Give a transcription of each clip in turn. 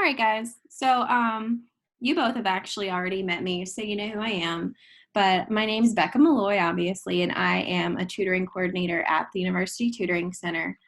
right, guys. So, you both have actually already met me, so you know who I am. But my name's Becca Malloy, obviously, and I am a tutoring coordinator at the University Tutoring Center.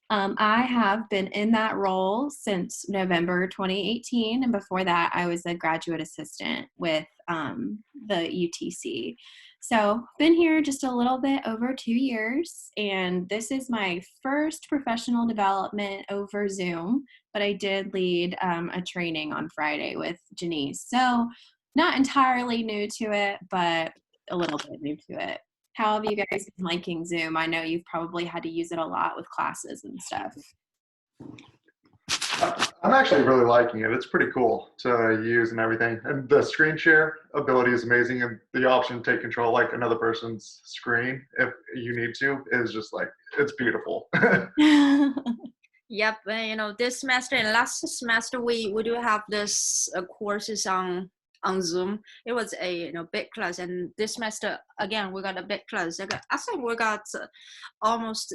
I have been in that role since November 2018, and before that, I was a graduate assistant with the UTC. So, been here just a little bit over 2 years, and this is my first professional development over Zoom. But I did lead a training on Friday with Janice, so not entirely new to it, but a little bit new to it. How have you guys been liking Zoom? I know you've probably had to use it a lot with classes and stuff. I'm actually really liking it. It's pretty cool to use and everything. And the screen share ability is amazing. And the option to take control like another person's screen if you need to is just like, it's beautiful. Yep, this semester and last semester we do have this courses on Zoom. It was a big class, and this semester again we got a big class. I think we got almost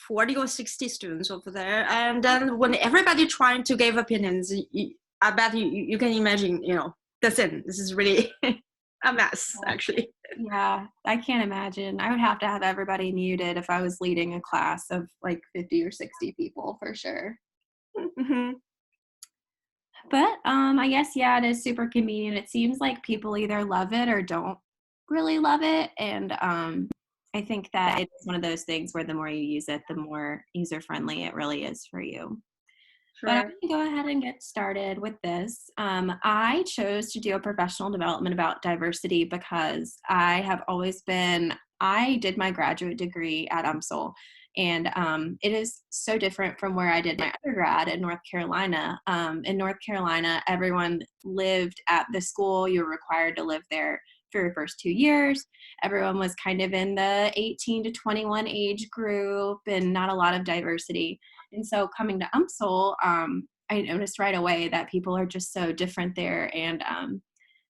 40 or 60 students over there, and then when everybody trying to give opinions, I bet you can imagine this is really a mess actually. Yeah, I can't imagine. I would have to have everybody muted if I was leading a class of like 50 or 60 people for sure. Mm-hmm. But I guess, yeah, it is super convenient. It seems like people either love it or don't really love it. And I think that it's one of those things where the more you use it, the more user-friendly it really is for you. Sure. But I'm going to go ahead and get started with this. I chose to do a professional development about diversity because I did my graduate degree at UMSL, and it is so different from where I did my undergrad in North Carolina. In North Carolina, everyone lived at the school. You were required to live there for your first 2 years. Everyone was kind of in the 18 to 21 age group and not a lot of diversity. And so coming to UMSL, I noticed right away that people are just so different there. And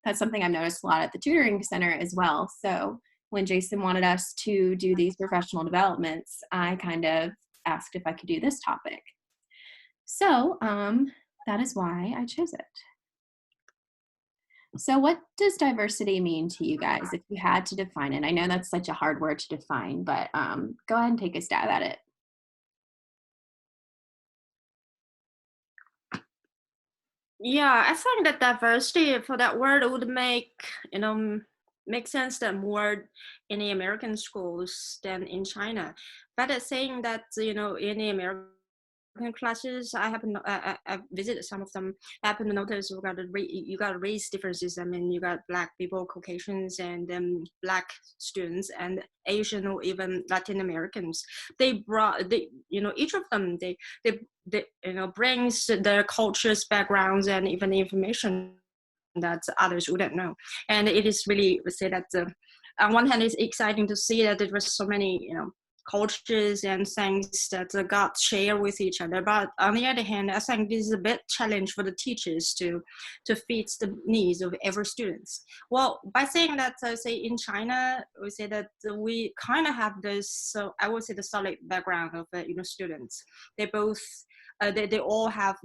that's something I've noticed a lot at the tutoring center as well. So when Jason wanted us to do these professional developments, I kind of asked if I could do this topic. So that is why I chose it. So what does diversity mean to you guys if you had to define it? I know that's such a hard word to define, but go ahead and take a stab at it. Yeah, I think that diversity for that word would make sense that more in the American schools than in China. But saying that in the American classes, I visited some of them. I happen to notice you got race differences. I mean, you got Black people, Caucasians, and then Black students, and Asian or even Latin Americans. Each of them they brings their cultures, backgrounds, and even information that others wouldn't know. And it is really, we say that on one hand, it's exciting to see that there were so many cultures and things that got shared with each other. But on the other hand, I think this is a bit challenge for the teachers to fit the needs of every students. Well, by saying that, say in China, we say that we kind of have this, so I would say the solid background of students. They both they all have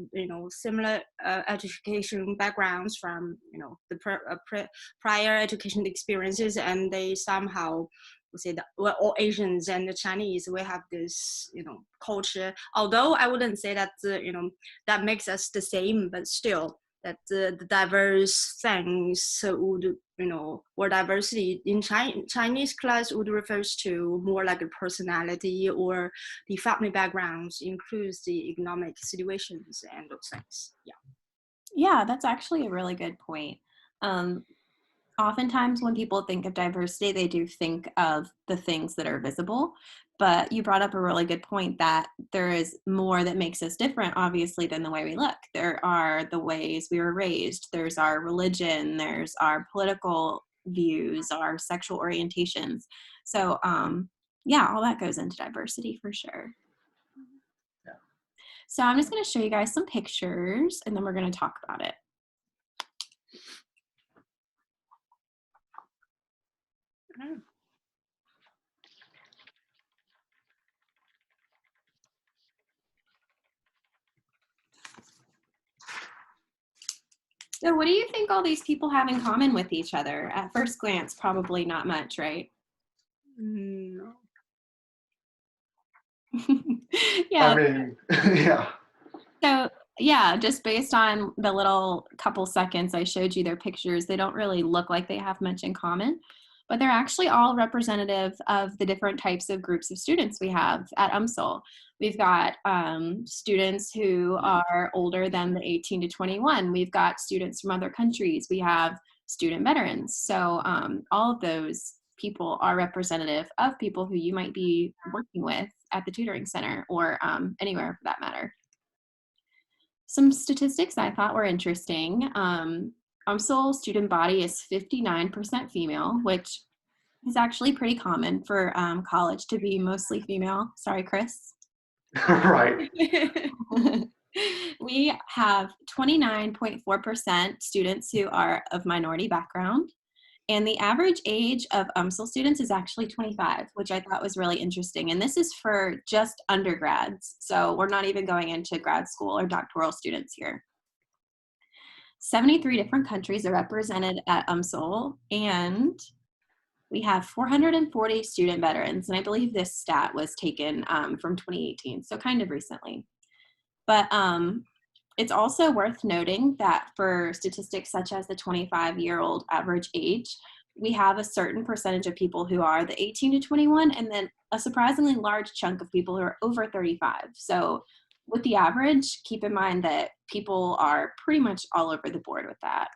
similar education backgrounds from the prior education experiences, and they somehow we say that we're all Asians and the Chinese, we have this culture. Although I wouldn't say that that makes us the same, but still that the diverse things would or diversity in Chinese class would refers to more like a personality or the family backgrounds, includes the economic situations and those things. Yeah, that's actually a really good point. Oftentimes when people think of diversity, they do think of the things that are visible, but you brought up a really good point that there is more that makes us different, obviously, than the way we look. There are the ways we were raised, there's our religion, there's our political views, our sexual orientations. So yeah, all that goes into diversity for sure. Yeah. So I'm just going to show you guys some pictures and then we're going to talk about it. So what do you think all these people have in common with each other? At first glance, probably not much, right? No. I Yeah. mean, yeah. So yeah, just based on the little couple seconds I showed you their pictures, they don't really look like they have much in common, but they're actually all representative of the different types of groups of students we have at UMSL. We've got students who are older than the 18 to 21. We've got students from other countries. We have student veterans. So all of those people are representative of people who you might be working with at the tutoring center or anywhere for that matter. Some statistics I thought were interesting. UMSL student body is 59% female, which is actually pretty common for college to be mostly female. Sorry, Chris. Right. We have 29.4% students who are of minority background. And the average age of UMSL students is actually 25, which I thought was really interesting. And this is for just undergrads. So we're not even going into grad school or doctoral students here. 73 different countries are represented at UMSL, and we have 440 student veterans. And I believe this stat was taken from 2018, so kind of recently. But it's also worth noting that for statistics such as the 25-year-old average age, we have a certain percentage of people who are the 18 to 21, and then a surprisingly large chunk of people who are over 35. So with the average, keep in mind that people are pretty much all over the board with that.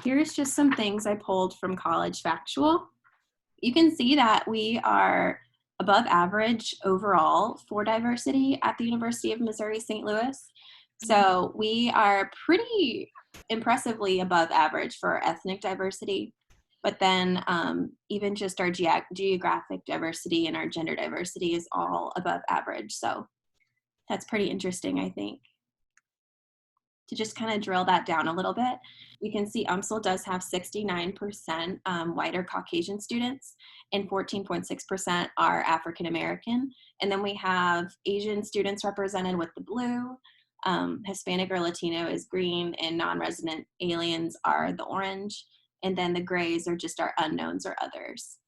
Here's just some things I pulled from College Factual. You can see that we are above average overall for diversity at the University of Missouri St. Louis. So we are pretty impressively above average for our ethnic diversity. But then even just our geographic diversity and our gender diversity is all above average. So that's pretty interesting, I think. To just kind of drill that down a little bit, you can see UMSL does have 69% white or Caucasian students, and 14.6% are African American. And then we have Asian students represented with the blue, Hispanic or Latino is green, and non-resident aliens are the orange. And then the grays are just our unknowns or others.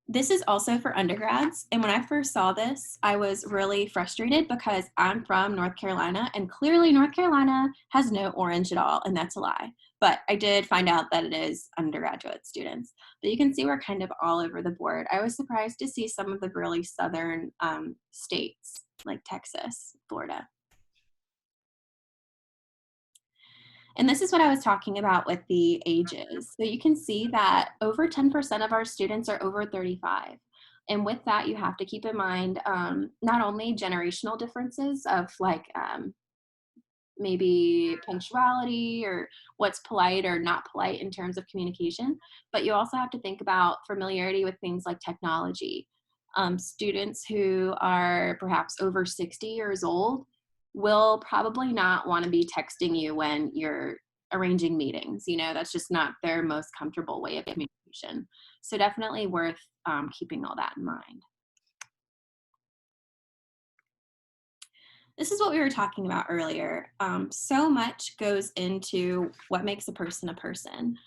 This is also for undergrads. And when I first saw this, I was really frustrated because I'm from North Carolina, and clearly North Carolina has no orange at all, and that's a lie. But I did find out that it is undergraduate students. But you can see we're kind of all over the board. I was surprised to see some of the really southern states like Texas, Florida. And this is what I was talking about with the ages. So you can see that over 10% of our students are over 35. And with that, you have to keep in mind not only generational differences of like maybe punctuality or what's polite or not polite in terms of communication, but you also have to think about familiarity with things like technology. Students who are perhaps over 60 years old will probably not want to be texting you when you're arranging meetings. You know, that's just not their most comfortable way of communication. So definitely worth keeping all that in mind. This is what we were talking about earlier. So much goes into what makes a person.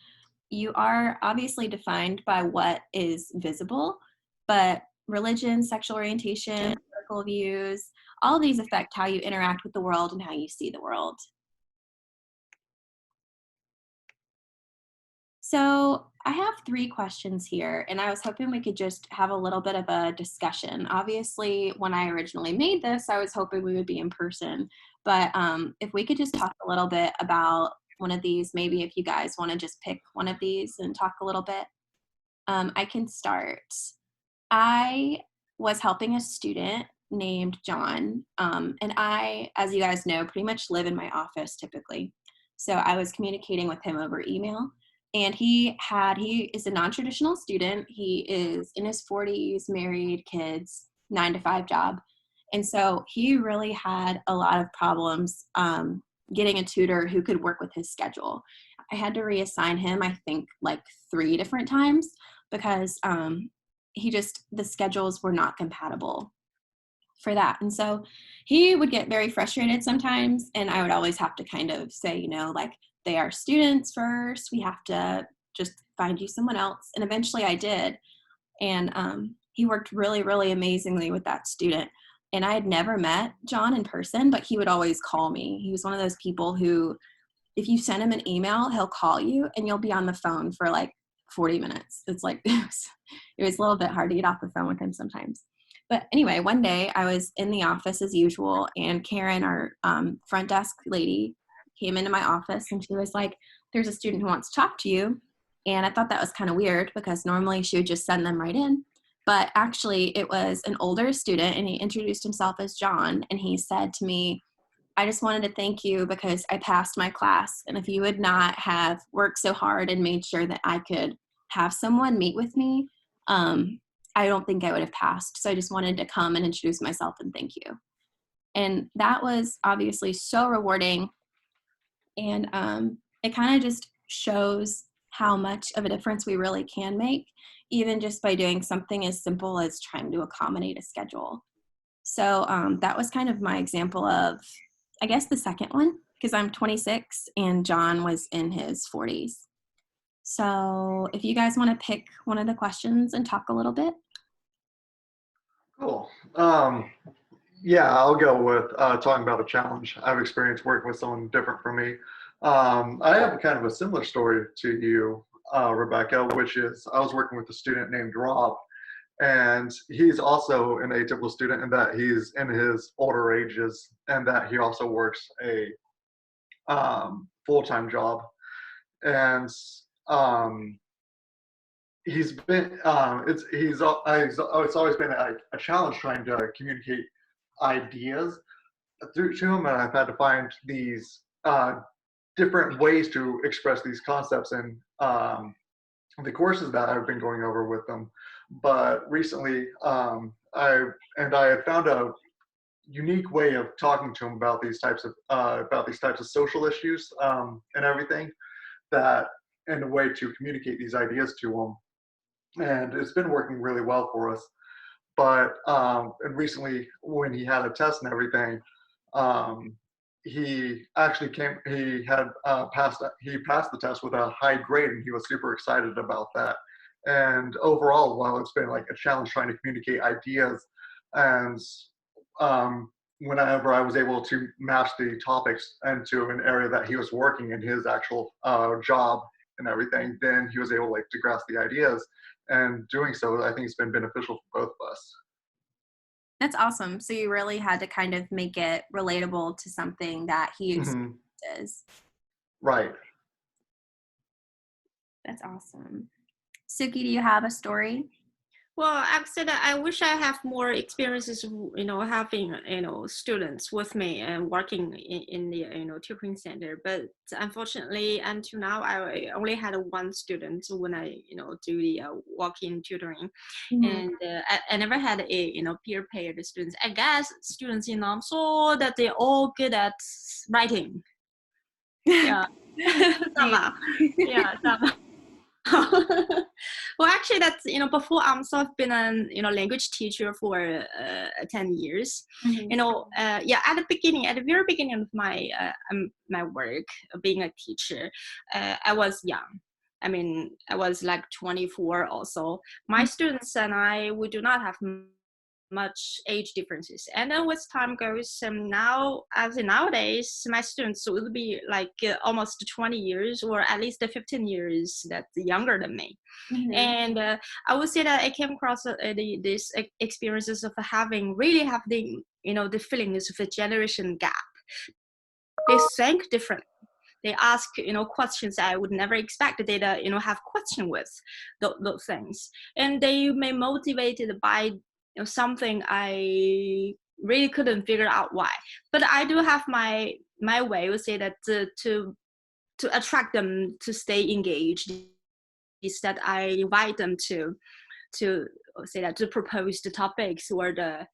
You are obviously defined by what is visible, but religion, sexual orientation, political views, all of these affect how you interact with the world and how you see the world. So I have 3 questions here, and I was hoping we could just have a little bit of a discussion. Obviously, when I originally made this, I was hoping we would be in person, but if we could just talk a little bit about one of these, maybe if you guys want to just pick one of these and talk a little bit. I can start. I was helping a student named John, and I, as you guys know, pretty much live in my office typically. So I was communicating with him over email, and he is a non-traditional student. He is in his 40s, married, kids, 9-to-5 job. And so he really had a lot of problems getting a tutor who could work with his schedule. I had to reassign him, I think, like 3 different times because the schedules were not compatible. for that. And so he would get very frustrated sometimes, and I would always have to kind of say, like, they are students first. We have to just find you someone else. And eventually I did. And he worked really, really amazingly with that student. And I had never met John in person, but he would always call me. He was one of those people who, if you send him an email, he'll call you and you'll be on the phone for like 40 minutes. It's like, it was a little bit hard to get off the phone with him sometimes. But anyway, one day I was in the office as usual, and Karen, our front desk lady, came into my office and she was like, there's a student who wants to talk to you. And I thought that was kind of weird because normally she would just send them right in. But actually, it was an older student, and he introduced himself as John. And he said to me, I just wanted to thank you because I passed my class. And if you would not have worked so hard and made sure that I could have someone meet with me, I don't think I would have passed. So I just wanted to come and introduce myself and thank you. And that was obviously so rewarding. And it kind of just shows how much of a difference we really can make, even just by doing something as simple as trying to accommodate a schedule. So that was kind of my example of, I guess, the second one, because I'm 26 and John was in his 40s. So if you guys want to pick one of the questions and talk a little bit. Cool. Yeah, I'll go with talking about a challenge I've experienced working with someone different from me. I have kind of a similar story to you, Rebecca, which is I was working with a student named Rob, and he's also an atypical student in that he's in his older ages and that he also works a full-time job. And he's been it's always been a challenge trying to communicate ideas through to him, and I've had to find these different ways to express these concepts in the courses that I've been going over with them. But recently, I had found a unique way of talking to him about these types of social issues and everything, that in a way to communicate these ideas to him, and it's been working really well for us. But and recently, when he had a test and everything, he actually passed the test with a high grade, and he was super excited about that. And overall, while it's been like a challenge trying to communicate ideas, and whenever I was able to match the topics into an area that he was working in his actual job and everything, then he was able to grasp the ideas. And doing so, I think it's been beneficial for both of us. That's awesome. So you really had to kind of make it relatable to something that he Hmm. experiences. Right. That's awesome. Suki, do you have a story? Well, I've said that I wish I have more experiences, having, students with me and working in the, tutoring center. But unfortunately, until now, I only had one student when I, do the walk-in tutoring. Mhm. And I never had a, peer paired students. I guess students in saw that they're all good at writing. Yeah. Somehow. Yeah, somehow. Well, actually, that's before I've been a language teacher for 10 years. Mhm. Yeah, at the very beginning of my my work being a teacher, I was young. I mean, I was like 24 or so. My students and I, we do not have much age differences, and then with time goes, now as in nowadays my students will be like almost 20 years or at least 15 years that's younger than me. Mhm. And I would say that I came across these experiences of really have the feelings of a generation gap. They think different. They ask questions I would never expect they have question with those things, and they may motivated by something I really couldn't figure out why. But I do have my way. I would say that to attract them to stay engaged is that I invite them to say that to propose the topics or the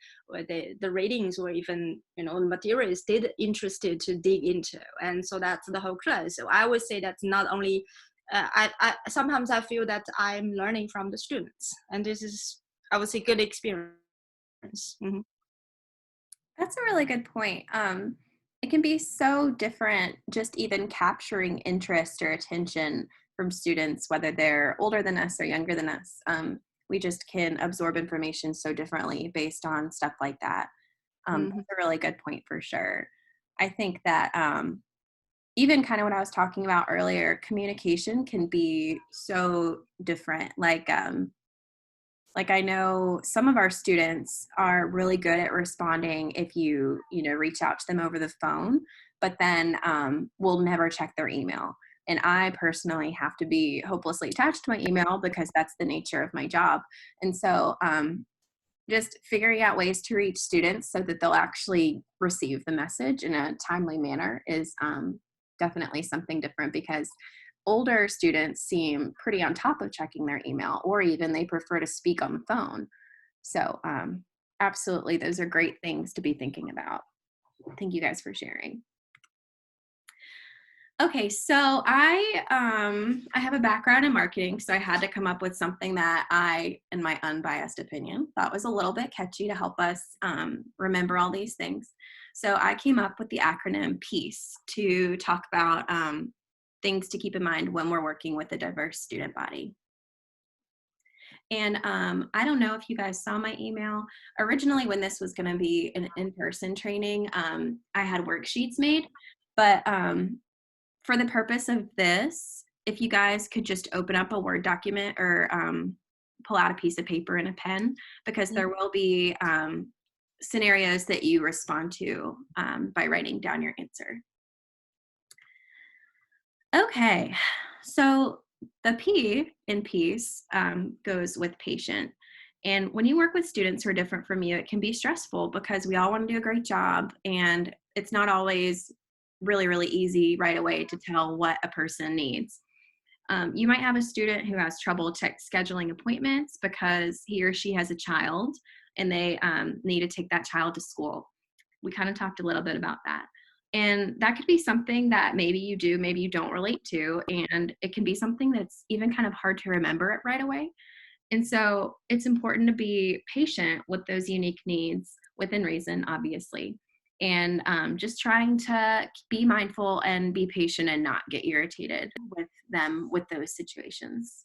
ratings or even the materials they're interested to dig into. And so that's the whole class. So I would say that's not only I sometimes I feel that I'm learning from the students, and this is, I would say, good experience. Mm-hmm. That's a really good point. It can be so different just even capturing interest or attention from students, whether they're older than us or younger than us. We just can absorb information so differently based on stuff like that. Mhm. That's a really good point for sure. I think that even kind of what I was talking about earlier, communication can be so different. Like I know some of our students are really good at responding if you reach out to them over the phone, but then will never check their email. And I personally have to be hopelessly attached to my email because that's the nature of my job. And so just figuring out ways to reach students so that they'll actually receive the message in a timely manner is definitely something different, because older students seem pretty on top of checking their email, or even they prefer to speak on the phone. So absolutely, those are great things to be thinking about. Thank you guys for sharing. Okay, so I have a background in marketing, so I had to come up with something that I, in my unbiased opinion, thought was a little bit catchy to help us remember all these things. So I came up with the acronym PEACE to talk about things to keep in mind when we're working with a diverse student body. And I don't know if you guys saw my email. Originally, when this was going to be an in-person training, I had worksheets made, but for the purpose of this, if you guys could just open up a Word document or pull out a piece of paper and a pen, because there will be scenarios that you respond to by writing down your answer. Okay, so the P in peace goes with patient. And when you work with students who are different from you, it can be stressful because we all want to do a great job, and it's not always really, really easy right away to tell what a person needs. You might have a student who has trouble scheduling appointments because he or she has a child and they need to take that child to school. We kind of talked a little bit about that. And that could be something that maybe you do, maybe you don't relate to. And it can be something that's even kind of hard to remember it right away. And so it's important to be patient with those unique needs within reason, obviously. And just trying to be mindful and be patient and not get irritated with them with those situations.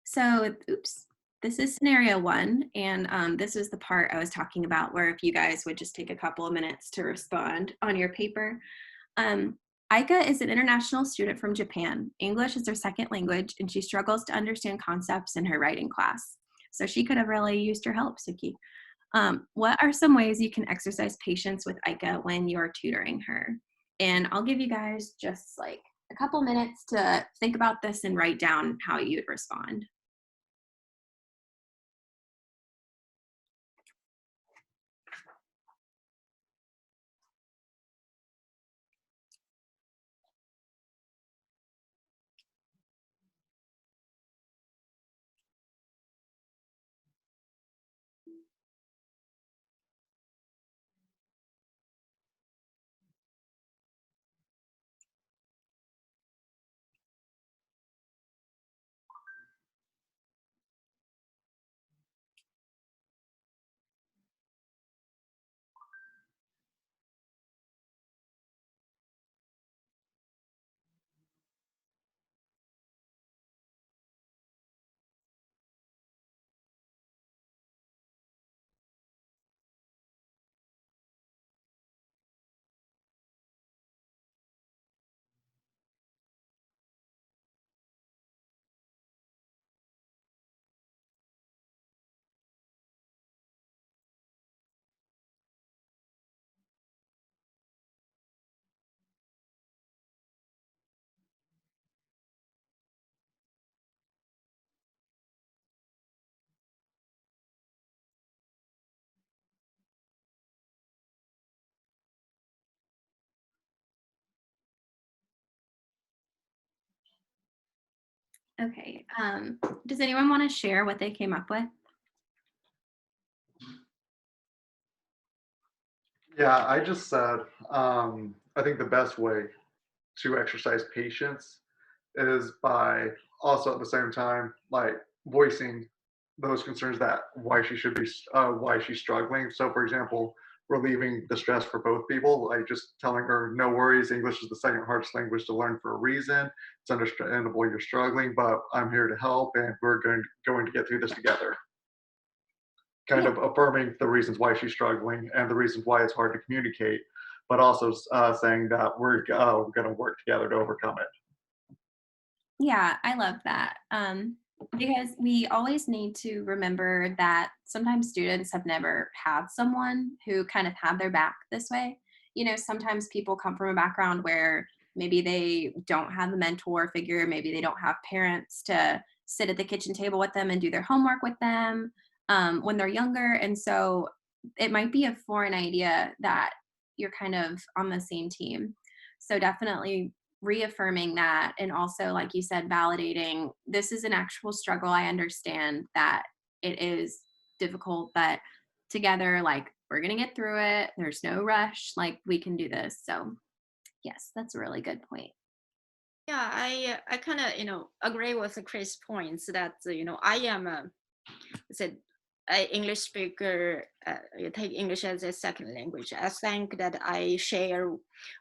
So, oops, this is scenario one. And this is the part I was talking about where if you guys would just take a couple of minutes to respond on your paper. Um, Aika is an international student from Japan. English is her second language, and she struggles to understand concepts in her writing class. So she could have really used your help, Suki. What are some ways you can exercise patience with Aika when you're tutoring her? And I'll give you guys just like a couple minutes to think about this and write down how you'd respond. Okay. Does anyone want to share what they came up with? Yeah, I just said, I think the best way to exercise patience is by also at the same time, like voicing those concerns that why she's struggling. So, for example, relieving the stress for both people, like just telling her, no worries, English is the second hardest language to learn for a reason. It's understandable you're struggling, but I'm here to help, and we're going to get through this together. Kind Yeah. of affirming the reasons why she's struggling and the reasons why it's hard to communicate, but also saying that we're going to work together to overcome it. Yeah, I love that. Because we always need to remember that sometimes students have never had someone who kind of had their back this way. You know, sometimes people come from a background where maybe they don't have the mentor figure, maybe they don't have parents to sit at the kitchen table with them and do their homework with them when they're younger. And so it might be a foreign idea that you're kind of on the same team. So definitely reaffirming that, and also like you said, validating this is an actual struggle. I understand that it is difficult, but together, like, we're gonna get through it. There's no rush, like, we can do this. So yes, that's a really good point. Yeah, I kind of agree with Chris' points that I am a said English speaker. You take English as a second language. I think that I share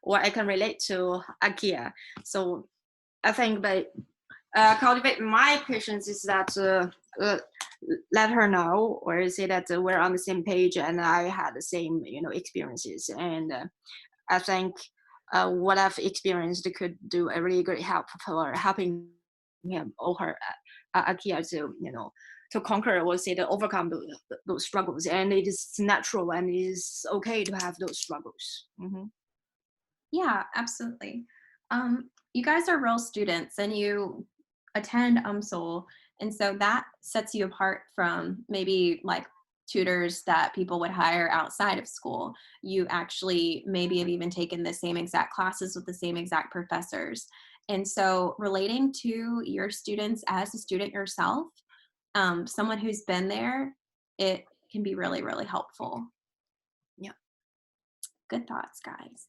or I can relate to Akia. So I think that cultivate my patience is that let her know or say that we're on the same page and I had the same experiences, and I think what I've experienced could do a really great help for helping him or her Akia to to conquer or say to overcome those struggles, and it is natural and it is okay to have those struggles. Yeah, absolutely. You guys are real students and you attend UMSL. And so that sets you apart from maybe like tutors that people would hire outside of school. You actually maybe have even taken the same exact classes with the same exact professors. And so relating to your students as a student yourself, someone who's been there, it can be really, really helpful. Yeah. Good thoughts, guys.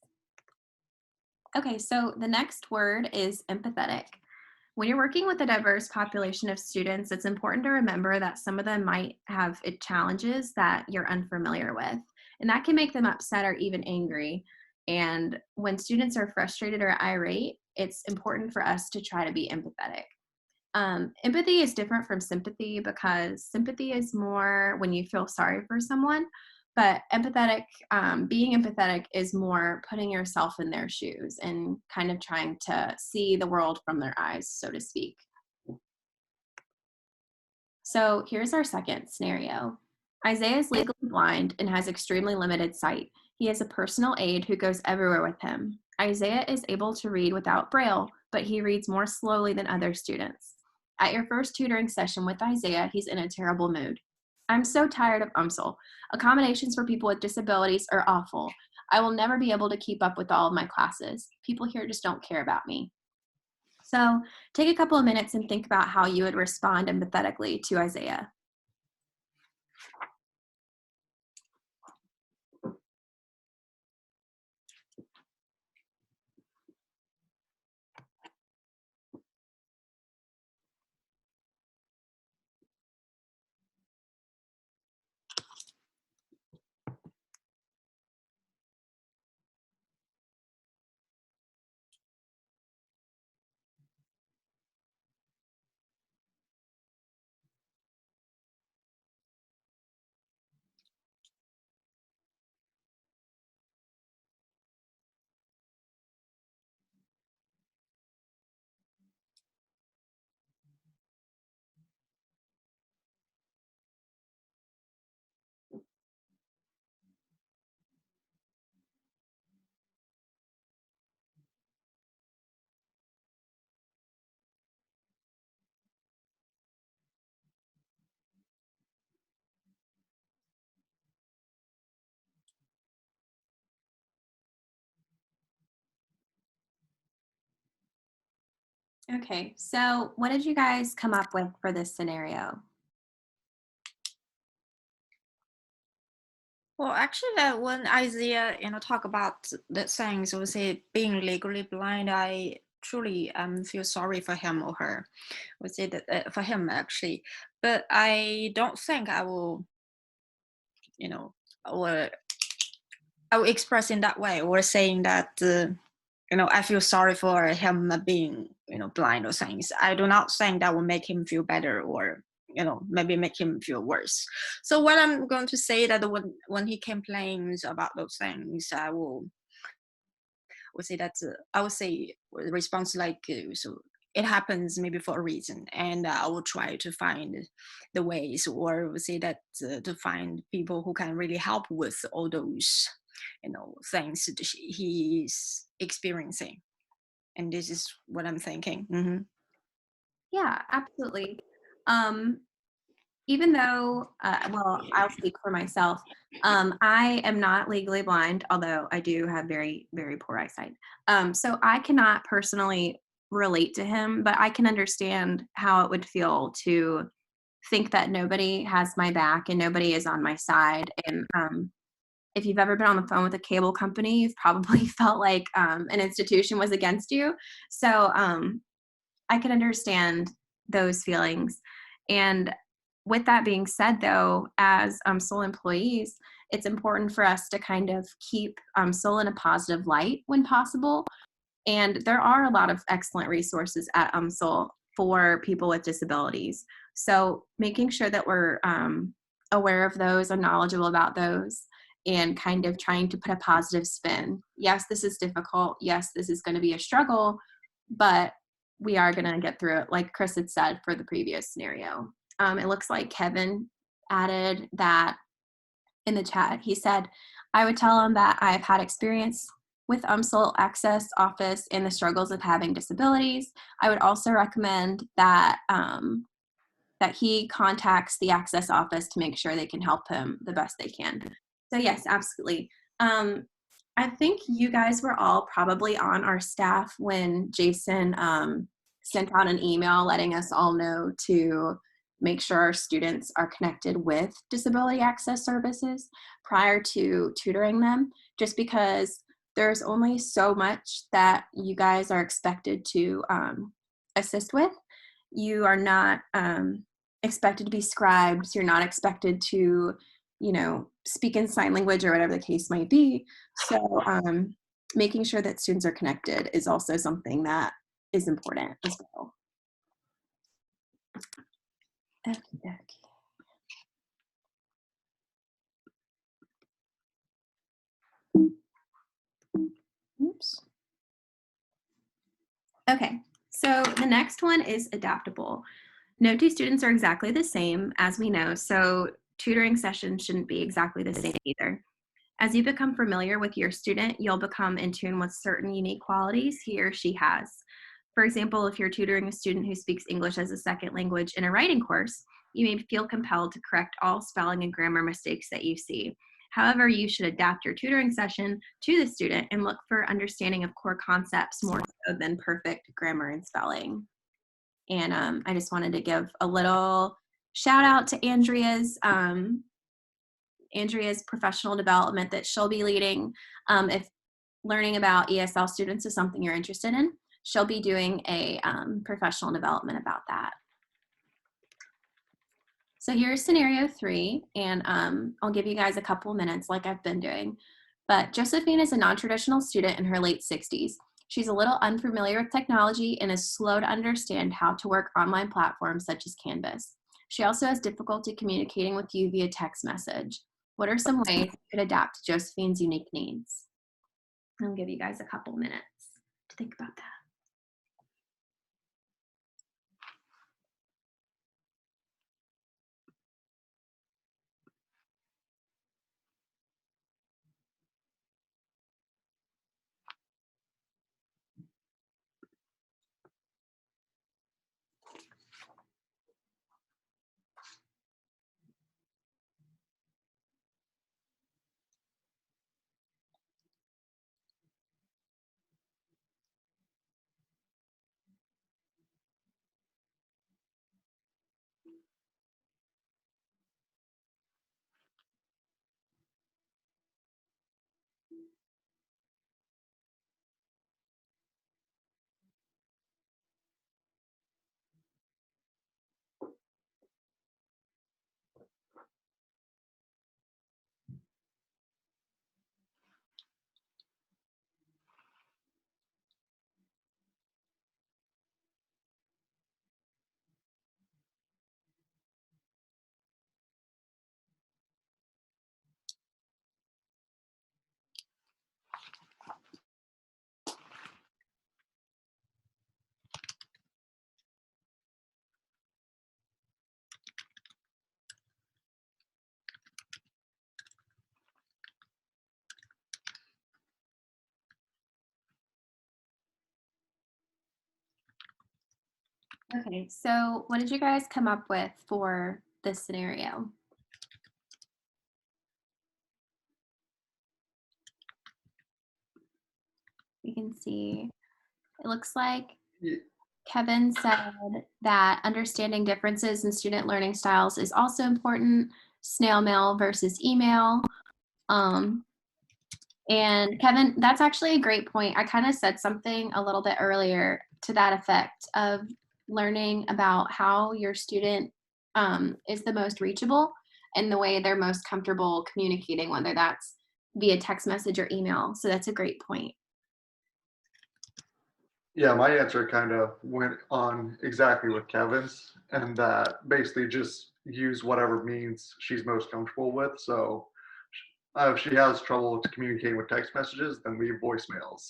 Okay, so the next word is empathetic. When you're working with a diverse population of students, it's important to remember that some of them might have challenges that you're unfamiliar with, and that can make them upset or even angry. And when students are frustrated or irate, it's important for us to try to be empathetic. Empathy is different from sympathy because sympathy is more when you feel sorry for someone, but being empathetic is more putting yourself in their shoes and kind of trying to see the world from their eyes, so to speak. So here's our second scenario. Isaiah is legally blind and has extremely limited sight. He has a personal aide who goes everywhere with him. Isaiah is able to read without Braille, but he reads more slowly than other students. At your first tutoring session with Isaiah, he's in a terrible mood. I'm so tired of UMSL. Accommodations for people with disabilities are awful. I will never be able to keep up with all of my classes. People here just don't care about me. So take a couple of minutes and think about how you would respond empathetically to Isaiah. Okay, so what did you guys come up with for this scenario? Well, actually, when Isaiah, talk about the things, we say being legally blind, I truly feel sorry for him or her. I would say that for him actually, but I don't think I will, you know, or I will express in that way or saying that, I feel sorry for him being, blind or things. I do not think that will make him feel better or, maybe make him feel worse. So what I'm going to say that when he complains about those things, would say that I would say the response like so it happens maybe for a reason, and I will try to find the ways, or would say that to find people who can really help with all those things that he's experiencing. And this is what I'm thinking. Yeah, absolutely. Um, Even though, well, I'll speak for myself. I am not legally blind, although I do have very, very poor eyesight. So I cannot personally relate to him, but I can understand how it would feel to think that nobody has my back and nobody is on my side. And if you've ever been on the phone with a cable company, you've probably felt like an institution was against you. So I can understand those feelings. And with that being said, though, as Soul employees, it's important for us to kind of keep Soul in a positive light when possible. And there are a lot of excellent resources at Soul for people with disabilities. So making sure that we're aware of those and knowledgeable about those and kind of trying to put a positive spin. Yes, this is difficult. Yes, this is going to be a struggle, but we are going to get through it, like Chris had said for the previous scenario. It looks like Kevin added that in the chat. He said, I would tell him that I've had experience with UMSL Access Office and the struggles of having disabilities. I would also recommend that that he contacts the Access Office to make sure they can help him the best they can. So yes, absolutely. I think you guys were all probably on our staff when Jason sent out an email letting us all know to make sure our students are connected with disability access services prior to tutoring them, just because there's only so much that you guys are expected to assist with. You are not expected to be scribes. You're not expected to, speak in sign language or whatever the case might be. So making sure that students are connected is also something that is important as well. Okay. Oops. Okay, so the next one is adaptable. No two students are exactly the same, as we know, so tutoring sessions shouldn't be exactly the same either. As you become familiar with your student, you'll become in tune with certain unique qualities he or she has. For example, if you're tutoring a student who speaks English as a second language in a writing course, you may feel compelled to correct all spelling and grammar mistakes that you see. However, you should adapt your tutoring session to the student and look for understanding of core concepts more so than perfect grammar and spelling. And I just wanted to give a little shout out to Andrea's professional development that she'll be leading. If learning about ESL students is something you're interested in, she'll be doing a professional development about that. So here's scenario 3, and I'll give you guys a couple minutes like I've been doing. But Josephine is a non-traditional student in her late 60s. She's a little unfamiliar with technology and is slow to understand how to work online platforms such as Canvas. She also has difficulty communicating with you via text message. What are some ways you could adapt to Josephine's unique needs? I'll give you guys a couple minutes to think about that. Okay, so what did you guys come up with for this scenario? We can see, it looks like Ye- Kevin said that understanding differences in student learning styles is also important. Snail mail versus email. Um, and Kevin, that's actually a great point. I kind of said something a little bit earlier to that effect of learning about how your student is the most reachable and the way they're most comfortable communicating, whether that's via text message or email. So that's a great point. Yeah, my answer kind of went on exactly with Kevin's, and that basically just use whatever means she's most comfortable with. So if she has trouble communicating with text messages, then leave voicemails.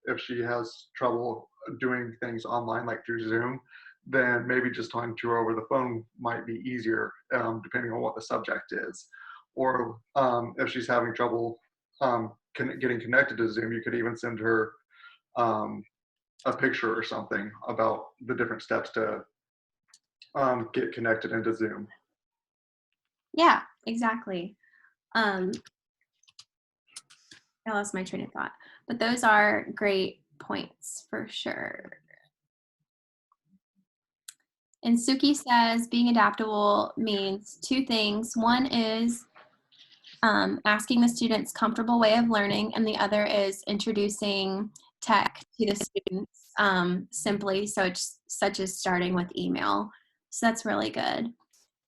If she has trouble doing things online, like through Zoom, then maybe just talking to her over the phone might be easier, depending on what the subject is. Or if she's having trouble getting connected to Zoom, you could even send her um, a picture or something about the different steps to get connected into Zoom. Yeah, exactly. Um, I lost my train of thought, but those are great points for sure. And Suki says being adaptable means two things. One is asking the students comfortable way of learning, and the other is introducing tech to the students simply, so it's such as starting with email. So that's really good.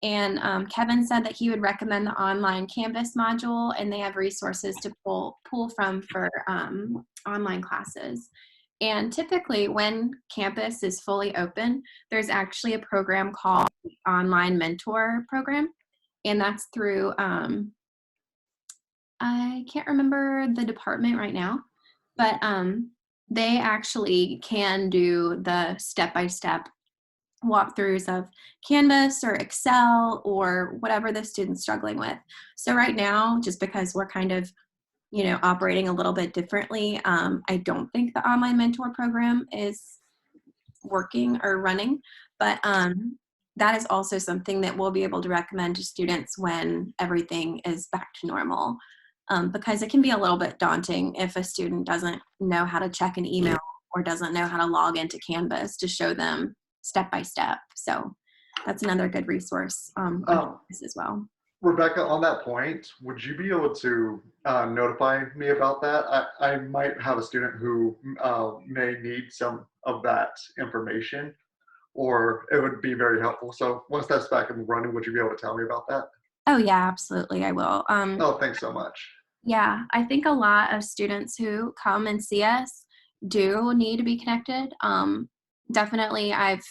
And Kevin said that he would recommend the online Canvas module, and they have resources to pull from for online classes. And typically, when campus is fully open, there's actually a program called Online Mentor Program, and that's through I can't remember the department right now, but they actually can do the step-by-step walkthroughs of Canvas or Excel or whatever the student's struggling with. So right now, just because we're kind of, operating a little bit differently, I don't think the online mentor program is working or running, but that is also something that we'll be able to recommend to students when everything is back to normal. Because it can be a little bit daunting if a student doesn't know how to check an email or doesn't know how to log into Canvas to show them step by step. So that's another good resource on Um, Canvas as well. Rebecca, on that point, would you be able to notify me about that? I might have a student who may need some of that information, or it would be very helpful. So once that's back and running, would you be able to tell me about that? Oh yeah, absolutely, I will. Oh, thanks so much. Yeah, I think a lot of students who come and see us do need to be connected. Definitely, I've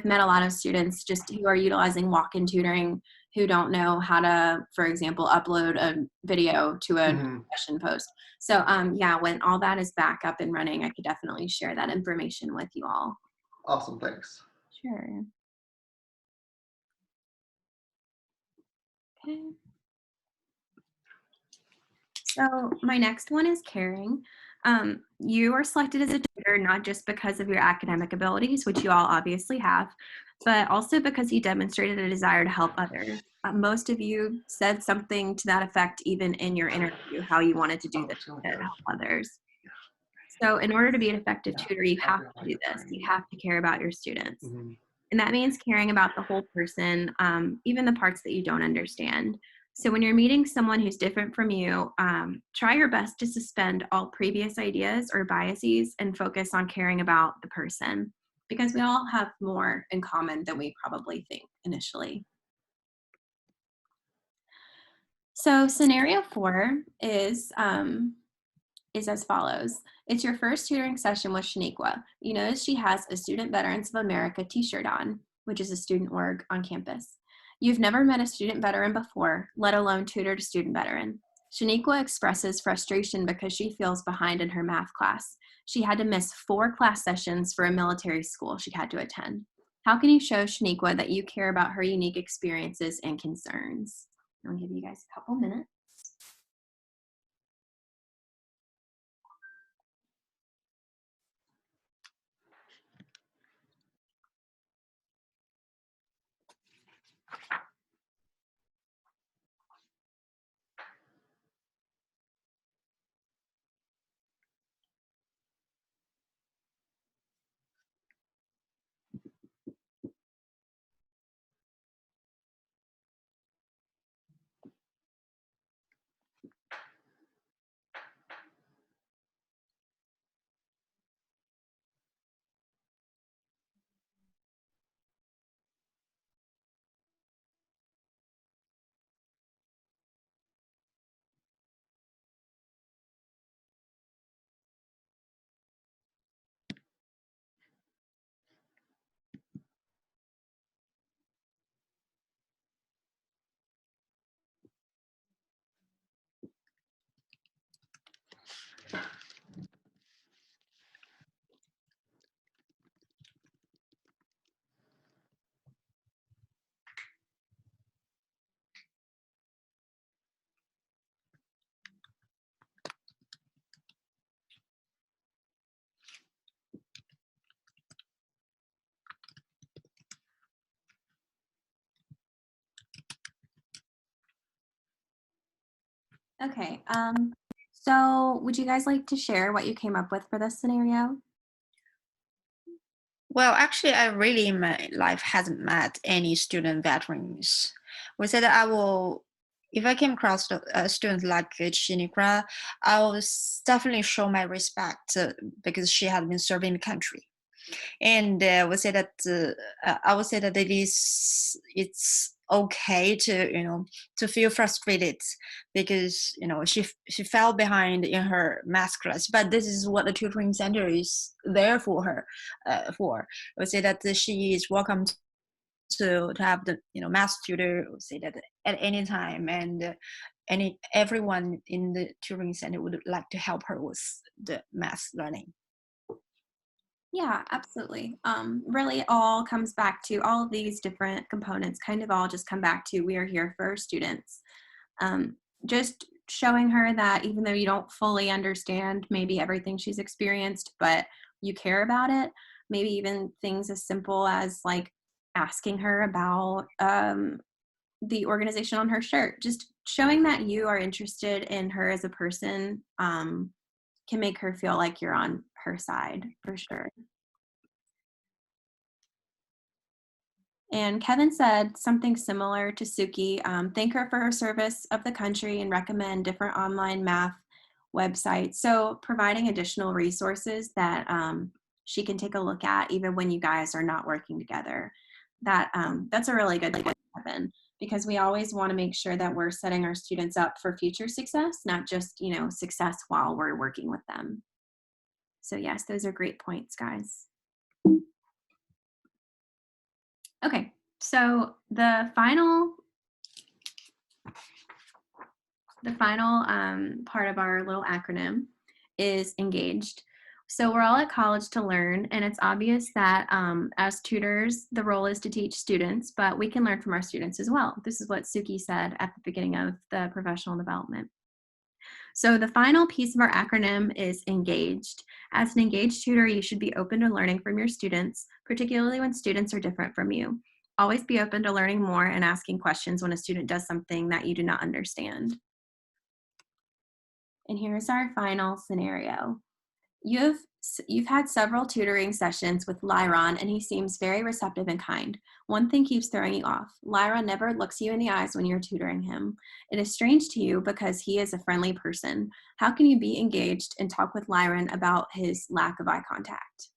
met a lot of students just who are utilizing walk-in tutoring who don't know how to, for example, upload a video to a Mhm. discussion post. So, yeah, when all that is back up and running, I could definitely share that information with you all. Awesome, thanks. Sure. Okay. So my next one is caring. You are selected as a tutor not just because of your academic abilities, which you all obviously have, but also because you demonstrated a desire to help others. Most of you said something to that effect even in your interview, how you wanted to do Oh, this it's going to good. help others. So in order to be an effective Yeah, tutor, you I'll have be on to like do a this. You 90. have to care about your students. Mhm. And that means caring about the whole person, even the parts that you don't understand. So when you're meeting someone who's different from you, try your best to suspend all previous ideas or biases and focus on caring about the person because we all have more in common than we probably think initially. So scenario 4 is as follows. It's your first tutoring session with Shaniqua. You notice she has a Student Veterans of America t-shirt on, which is a student org on campus. You've never met a student veteran before, let alone tutored a student veteran. Shaniqua expresses frustration because she feels behind in her math class. She had to miss 4 class sessions for a military school she had to attend. How can you show Shaniqua that you care about her unique experiences and concerns? I'll give you guys a couple minutes. Okay. So would you guys like to share what you came up with for this scenario? Well, actually, I really in my life hasn't met any student veterans. We said that I will, if I came across a student like Chinikra, I will definitely show my respect because she had been serving the country. And we say that I would say that it's okay to to feel frustrated because she fell behind in her math class, but this is what the tutoring center is there for her for. We say that she is welcome to have the math tutor. We say that at any time, and everyone in the tutoring center would like to help her with the math learning. Yeah, absolutely. Really all comes back to all of these different components kind of all just come back to we are here for our students. Um, just showing her that even though you don't fully understand maybe everything she's experienced, but you care about it, maybe even things as simple as like asking her about the organization on her shirt, just showing that you are interested in her as a person can make her feel like you're on her side for sure. And Kevin said something similar to Suki. Thank her for her service of the country and recommend different online math websites. So providing additional resources that she can take a look at even when you guys are not working together. That's a really good point, Kevin, because we always want to make sure that we're setting our students up for future success, not just success while we're working with them. So yes, those are great points, guys. Okay, so the final part of our little acronym is engaged. So we're all at college to learn, and it's obvious that as tutors, the role is to teach students, but we can learn from our students as well. This is what Suki said at the beginning of the professional development. So the final piece of our acronym is engaged. As an engaged tutor, you should be open to learning from your students, particularly when students are different from you. Always be open to learning more and asking questions when a student does something that you do not understand. And here's our final scenario. You've had several tutoring sessions with Lyron, and he seems very receptive and kind. One thing keeps throwing you off. Lyron never looks you in the eyes when you're tutoring him. It is strange to you because he is a friendly person. How can you be engaged and talk with Lyron about his lack of eye contact?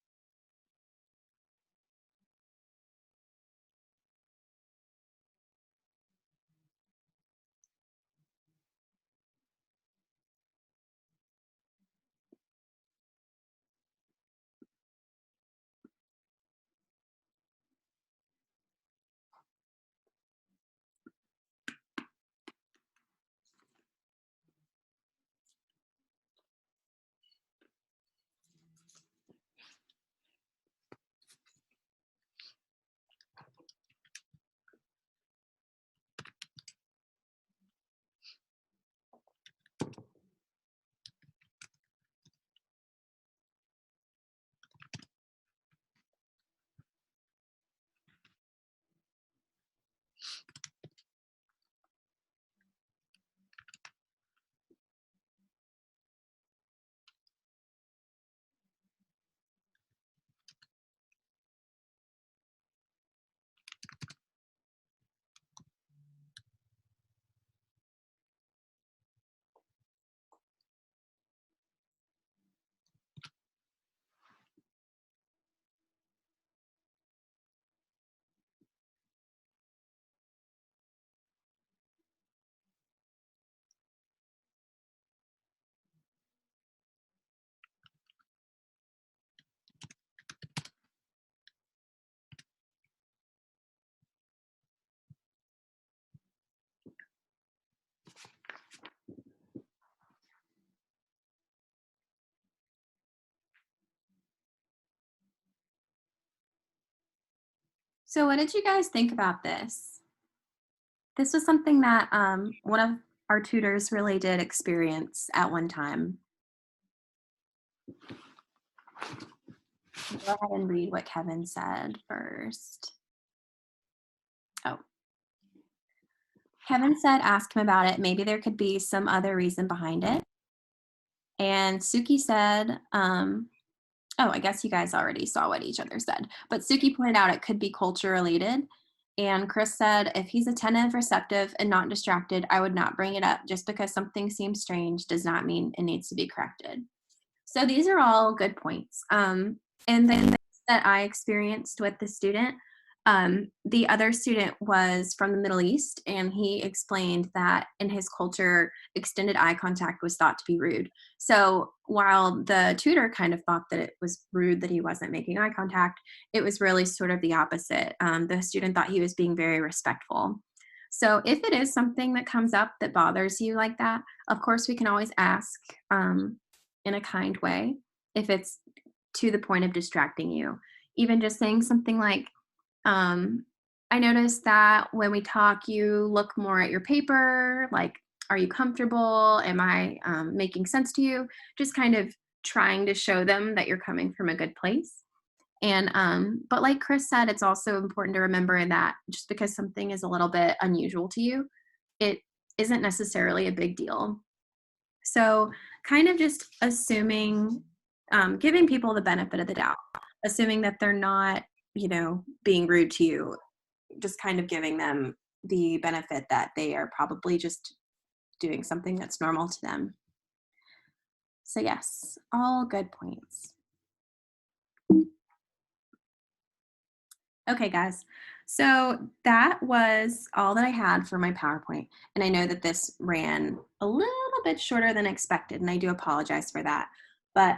So what did you guys think about this? This was something that one of our tutors really did experience at one time. Go ahead and read what Kevin said first. Oh, Kevin said ask him about it. Maybe there could be some other reason behind it. And Suki said, oh, I guess you guys already saw what each other said. But Suki pointed out it could be culture related. And Chris said, if he's attentive, receptive, and not distracted, I would not bring it up. Just because something seems strange does not mean it needs to be corrected. So these are all good points. And then that I experienced with the student, the other student was from the Middle East, and he explained that in his culture, extended eye contact was thought to be rude. So while the tutor kind of thought that it was rude that he wasn't making eye contact, it was really sort of the opposite. The student thought he was being very respectful. So if it is something that comes up that bothers you like that, of course, we can always ask in a kind way if it's to the point of distracting you. Even just saying something like, I noticed that when we talk, you look more at your paper. Like, are you comfortable? Am I making sense to you? Just kind of trying to show them that you're coming from a good place. And, but like Chris said, it's also important to remember that just because something is a little bit unusual to you, it isn't necessarily a big deal. So, kind of just assuming, giving people the benefit of the doubt, assuming that they're not, being rude to you, just kind of giving them the benefit that they are probably just doing something that's normal to them. So, yes, all good points. Okay, guys. So that was all that I had for my PowerPoint. And I know that this ran a little bit shorter than expected, and I do apologize for that. But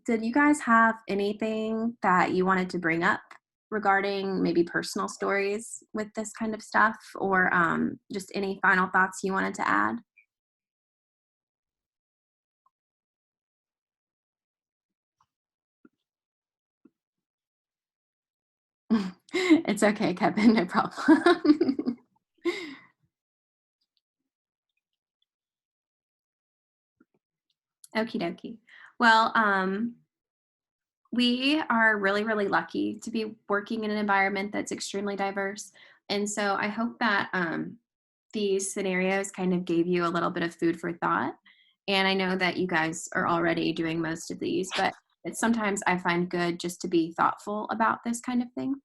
did you guys have anything that you wanted to bring up regarding maybe personal stories with this kind of stuff, or just any final thoughts you wanted to add? It's okay, Kevin, no problem. Okie dokie. Well, we are really, really lucky to be working in an environment that's extremely diverse. And so I hope that these scenarios kind of gave you a little bit of food for thought. And I know that you guys are already doing most of these, but it's sometimes I find good just to be thoughtful about this kind of thing.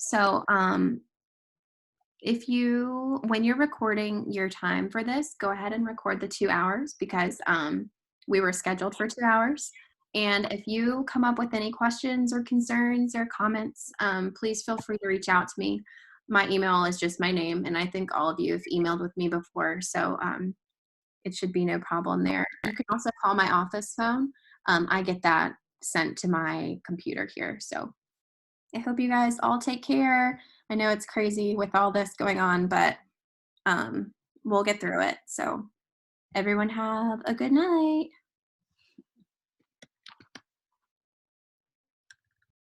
So when you're recording your time for this, go ahead and record the 2 hours because we were scheduled for 2 hours. And if you come up with any questions or concerns or comments, please feel free to reach out to me. My email is just my name, and I think all of you have emailed with me before, so it should be no problem there. You can also call my office phone. I get that sent to my computer here. So I hope you guys all take care. I know it's crazy with all this going on, but we'll get through it. So everyone have a good night.